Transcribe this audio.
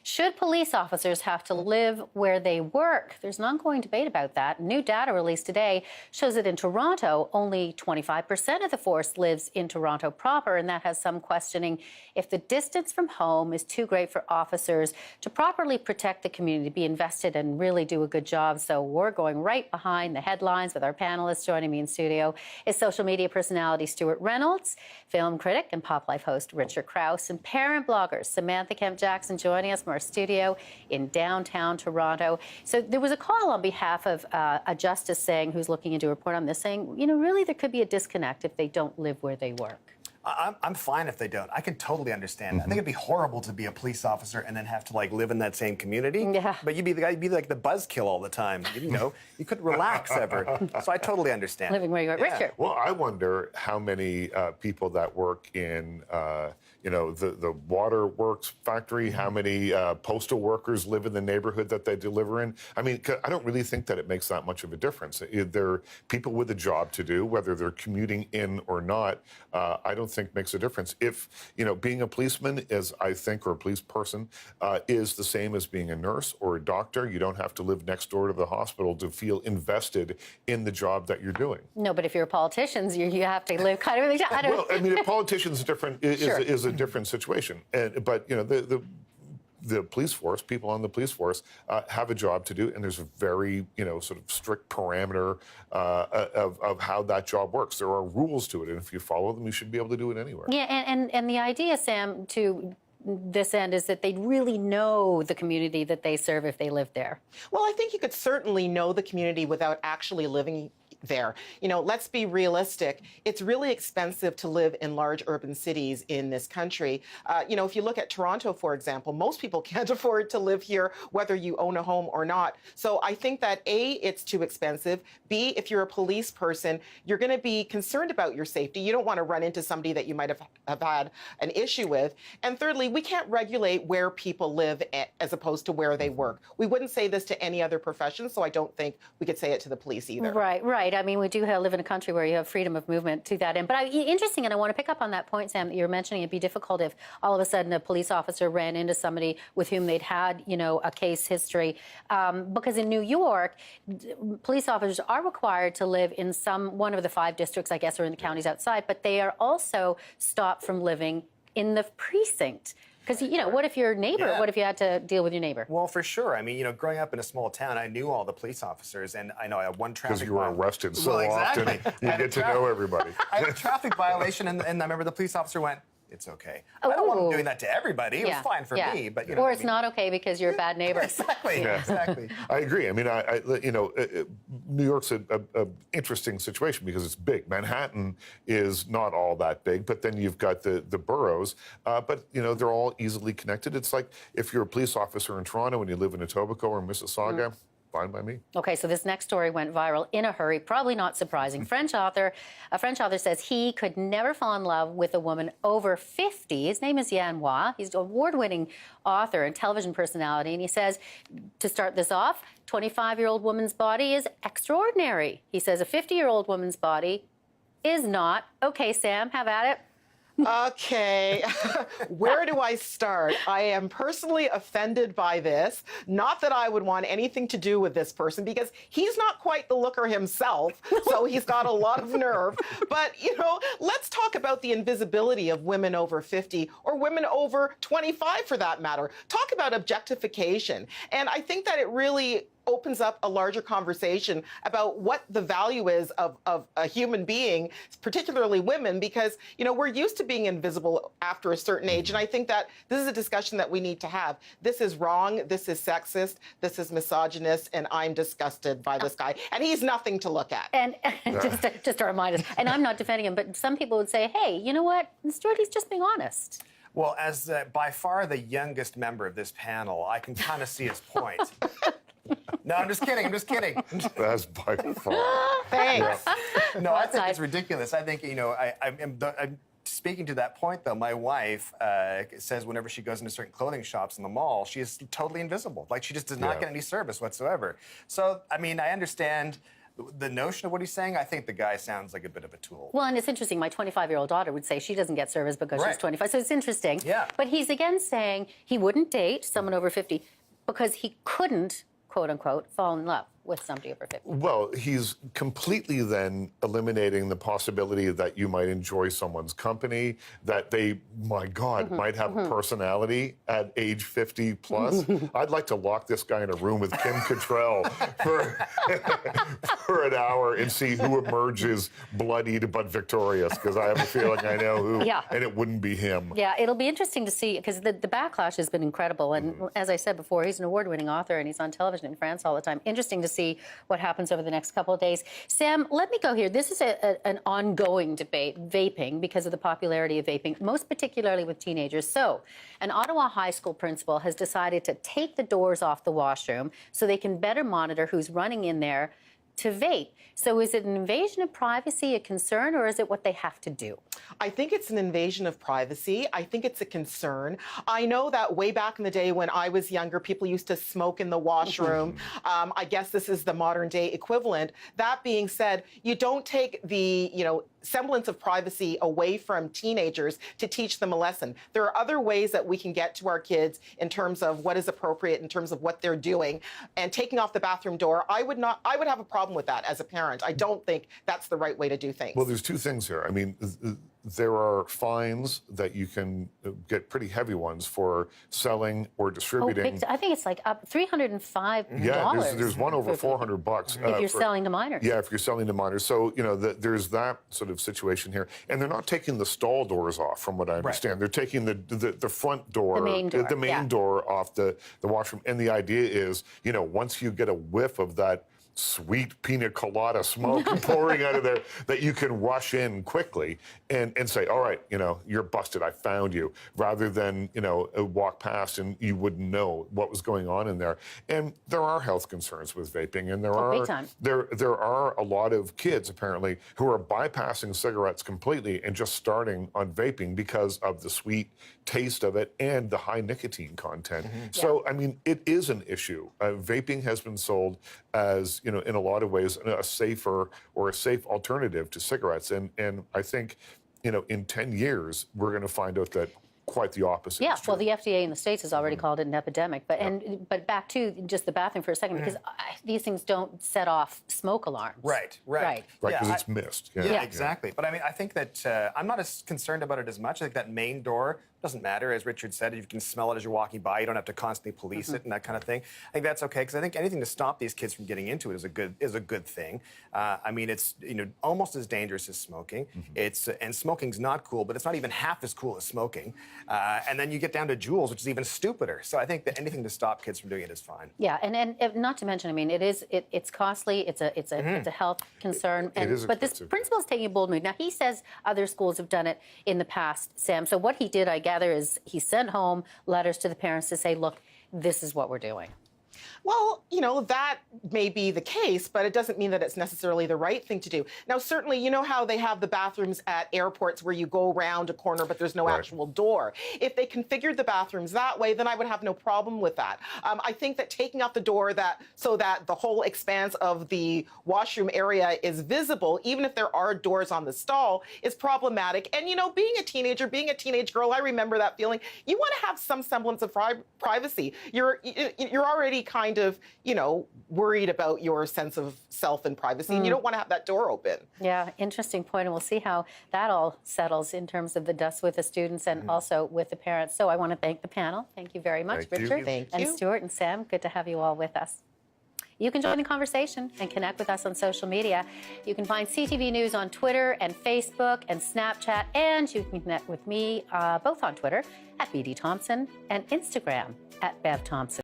Should police officers have to live where they work? There's an ongoing debate about that. New data released today shows that in Toronto, only 25% of the force lives in Toronto proper, and that has some questioning if the distance from home is too great for officers to properly protect the community, be invested and really do a good job. So we're going right behind the headlines with our panelists. Joining me in studio is social media personality Stuart Reynolds, film critic and Pop Life host Richard Krause, and parent blogger Samantha Kemp-Jackson joining us from our studio in downtown Toronto. So there was a call on behalf of a justice saying, who's looking into a report on this, saying, you know, really there could be a disconnect if they don't live where they work. I'm fine if they don't. I can totally understand. I think it'd be horrible to be a police officer and then have to like live in that same community. Yeah. But you'd be the guy, you'd be like the buzzkill all the time. You know, you couldn't relax ever. So I totally understand. Living where you are, Richard. Well, I wonder how many people that work in, you know, the waterworks factory, how many postal workers live in the neighborhood that they deliver in. I mean, I don't really think that it makes that much of a difference. They're people with a job to do, whether they're commuting in or not. I don't think makes a difference. If, you know, being a policeman is, I think, or a police person is the same as being a nurse or a doctor. You don't have to live next door to the hospital to feel invested in the job that you're doing. No, but if you're a politician, you have to live kind of. Well, I mean, a politician's different Sure. is a different situation. But you know, the police force, people on the police force have a job to do, and there's a very, you know, sort of strict parameter of how that job works. There are rules to it, and if you follow them, you should be able to do it anywhere. Yeah, and the idea, Sam, to this end is that they'd really know the community that they serve if they lived there. Well, I think you could certainly know the community without actually living there. You know, let's be realistic. It's really expensive to live in large urban cities in this country. You know, if you look at Toronto, for example, most people can't afford to live here, whether you own a home or not. So I think that A, it's too expensive. B, if you're a police person, you're going to be concerned about your safety. You don't want to run into somebody that you might have had an issue with. And thirdly, we can't regulate where people live as opposed to where they work. We wouldn't say this to any other profession, so I don't think we could say it to the police either. Right. I mean, we do live in a country where you have freedom of movement to that end. But interesting, and I want to pick up on that point, Sam, that you're mentioning. It'd be difficult if all of a sudden a police officer ran into somebody with whom they'd had, you know, a case history. Because in New York, police officers are required to live in one of the 5 districts, I guess, or in the counties outside, but they are also stopped from living in the precinct. Because, you know, what if your neighbor, what if you had to deal with your neighbor? Well, for sure. I mean, you know, growing up in a small town, I knew all the police officers, and I know I had one traffic Because you were arrested so often, you get to know everybody. I had a traffic violation, and I remember the police officer went, "It's okay." I don't want him doing that to everybody. It was fine for me, but you know. Or it's not okay because you're a bad neighbor. Exactly. Yeah. Exactly. I agree. I mean, you know, New York's an interesting situation because it's big. Manhattan is not all that big, but then you've got the boroughs. But you know, they're all easily connected. It's like if you're a police officer in Toronto and you live in Etobicoke or Mississauga. Fine by me. Okay, so this next story went viral in a hurry, probably not surprising. A French author says he could never fall in love with a woman over 50. His name is Yan Hua. He's an award-winning author and television personality, and he says, to start this off, 25-year-old woman's body is extraordinary. He says a 50-year-old woman's body is not. Okay, Sam, have at it. Okay, where do I start? I am personally offended by this. Not that I would want anything to do with this person because he's not quite the looker himself, so he's got a lot of nerve. But, you know, let's talk about the invisibility of women over 50 or women over 25 for that matter. Talk about objectification. And I think that it really opens up a larger conversation about what the value is of a human being, particularly women, because, you know, we're used to being invisible after a certain age. And I think that this is a discussion that we need to have. This is wrong. This is sexist. This is misogynist. And I'm disgusted by this guy. And he's nothing to look at. And just to remind us, and I'm not defending him, but some people would say, hey, you know what? Stuart, he's just being honest. Well, as by far the youngest member of this panel, I can kind of see his point. No, I'm just kidding. That's by far. Thanks. Yeah. No, I think it's ridiculous. I think, you know, I'm speaking to that point, though. My wife says whenever she goes into certain clothing shops in the mall, she is totally invisible. Like, she just does not get any service whatsoever. So, I mean, I understand the notion of what he's saying, I think the guy sounds like a bit of a tool. Well, and it's interesting. My 25-year-old daughter would say she doesn't get service because she's 25. So it's interesting. Yeah. But he's again saying he wouldn't date someone over 50 because he couldn't, quote unquote, fall in love with somebody over 50. Well, he's completely then eliminating the possibility that you might enjoy someone's company, that they, my God, might have a personality at age 50 plus. I'd like to lock this guy in a room with Kim Cattrall for an hour and see who emerges bloodied but victorious, because I have a feeling I know who, and it wouldn't be him. Yeah, it'll be interesting to see, because the backlash has been incredible. And as I said before, he's an award-winning author and he's on television in France all the time. Interesting to see what happens over the next couple of days. Sam, let me go here. This is an ongoing debate, vaping, because of the popularity of vaping, most particularly with teenagers. So an Ottawa high school principal has decided to take the doors off the washroom so they can better monitor who's running in there to vape. So is it an invasion of privacy, a concern, or is it what they have to do? I think it's an invasion of privacy. I think it's a concern. I know that way back in the day when I was younger, people used to smoke in the washroom. I guess this is the modern day equivalent. That being said, you don't take the, semblance of privacy away from teenagers to teach them a lesson. There are other ways that we can get to our kids in terms of what is appropriate, in terms of what they're doing. And taking off the bathroom door, I would have a problem with that as a parent. I don't think that's the right way to do things. Well, there's two things here. I mean, there are fines that you can get, pretty heavy ones, for selling or distributing. I think it's like up $305. Yeah, there's one over $400 if you're selling to minors. Yeah, if you're selling to minors. So there's that sort of situation here, and they're not taking the stall doors off, from what I understand. They're taking the front door, the main door off the washroom, and the idea is, once you get a whiff of that sweet pina colada smoke pouring out of there, that you can rush in quickly and say, all right, you're busted, I found you, rather than, walk past and you wouldn't know what was going on in there. And there are health concerns with vaping, and there are a lot of kids, apparently, who are bypassing cigarettes completely and just starting on vaping because of the sweet taste of it and the high nicotine content. So, I mean, it is an issue. Vaping has been sold as, in a lot of ways, a safer or a safe alternative to cigarettes. And I think, in 10 years, we're going to find out that quite the opposite. Yeah, well, the FDA in the States has already called it an epidemic. But but back to just the bathroom for a second, because these things don't set off smoke alarms. Right, because it's missed. Yeah, exactly. But I mean, I think that I'm not as concerned about it as much. I think that main door doesn't matter. As Richard said, you can smell it as you're walking by. You don't have to constantly police it and that kind of thing. I think that's okay, because I think anything to stop these kids from getting into it is a good thing. I mean, it's almost as dangerous as smoking. And smoking's not cool, but it's not even half as cool as smoking. And then you get down to Juuls, which is even stupider. So I think that anything to stop kids from doing it is fine. Yeah, and not to mention, I mean, it's costly. It's a health concern. But this principal is taking a bold move. Now, he says other schools have done it in the past, Sam. So what he did, I gather, is he sent home letters to the parents to say, look, this is what we're doing. Well, that may be the case, but it doesn't mean that it's necessarily the right thing to do. Now, certainly, you know how they have the bathrooms at airports where you go around a corner, but there's no actual door. If they configured the bathrooms that way, then I would have no problem with that. I think that taking out the door so that the whole expanse of the washroom area is visible, even if there are doors on the stall, is problematic. And, being a teenager, being a teenage girl, I remember that feeling. You want to have some semblance of privacy. You're already kind of, worried about your sense of self and privacy, and you don't want to have that door open. Yeah, interesting point, and we'll see how that all settles in terms of the dust with the students and also with the parents. So I want to thank the panel. Thank you very much, Richard. Thank you. And Stuart and Sam, good to have you all with us. You can join the conversation and connect with us on social media. You can find CTV News on Twitter and Facebook and Snapchat, and you can connect with me both on Twitter at BD Thompson and Instagram at Bev Thompson.